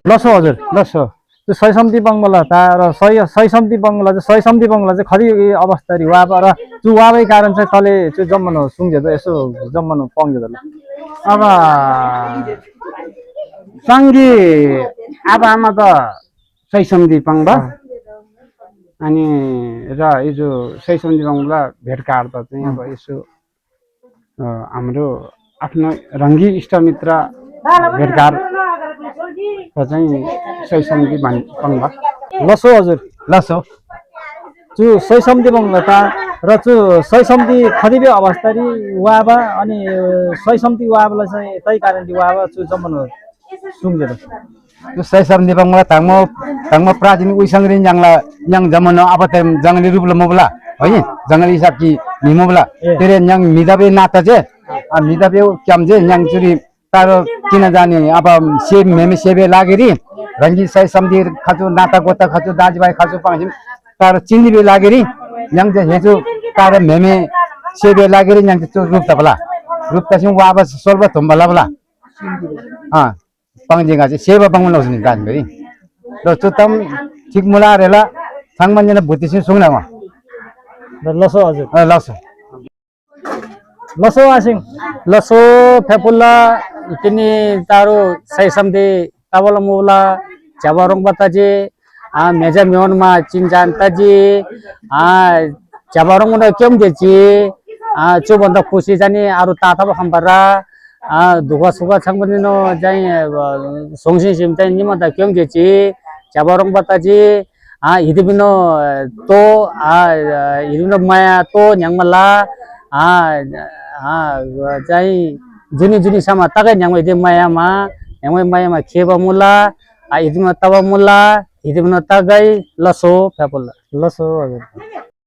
लसो हजुर लसो त्यो सयसम्ती बङ्गला र सयसम्ती बङ्गला चाहिँ सयसम्ती बङ्गला चाहिँ खरि अवस्था वाब र त्यो वाबै कारण चाहिँ तले त्यो जम्मन सुङ्गे त यसो जम्मन पङ्गे त अब सङ्गी अब आमा त सही सम्झी पाउँदा अनि र यो सही सम्झी पाउँदा भेटघाट त चाहिँ अब यसो हाम्रो आफ्नो रङ्गी इष्टमित्र भेटघाट चाहिँ सही सम्झी पाउँदा लसो हजुर लसो त्यो सयसम्ती बङ्गला र त्यो सयसम्ती खरिबे अवस्था वाबा अनि सयसम्ती वाबलाई चाहिँ त्यही कारणले वाबा त्यो जम्मन सुङ्गे त सही सम्झी पाउँदा तंगमो प्राचीन उइसंगरी जंगला yang zaman apa tem jangan dirup lemobla है jangan isaki nimobla तेरे yang मिदाबे नाता जे मिदाबे क्याम जे yang चुरी तारो किन जाने अब से मेमे सेबे लागेरी रंगी सही सम्झी खाजु नाता गोता खाजु दाजुभाइ खाजु पाउँछिम तारो चिन्दिबे लागेरी yang जे हेजु तारो मेमे सेबे लागेरी yang त्यो रूप तबला रूप तसिम वापस सोल्बा थुम्बला बला पाङ्जेगा चाहिँ सेवा पाङ्गु नउसनि दाजबेरी र चुतम ठीक मुला रेला सांगमन्जना भुतिसिन सुङनामा लसो हजुर लसो लसो आसिङ लसो फेपुल्ला किनी तारो सही सम्झी तावला मुला चाबारङ बताजे मेजा मेवनमा चिनजान ताजी चाबारङ मुना केम देची चो भन्दा खुसी जाने अरु ताताब खम्बरा दुखा सुखा छंगबनिनो जाई सोंगसी सिम चाहिँ निमता केम देची चाबारङ बताजी हिदिबिनो तो हिदिबिनो माया तो न्याङमला चाहिँ जुनी जुनी sama tagai न्याङमै दे मायामा न्याङमै मायामा खेबा मुला हिदिबिनो तबा मुला हिदिबिनो tagai लसो फेपुल्ला लसो हजुर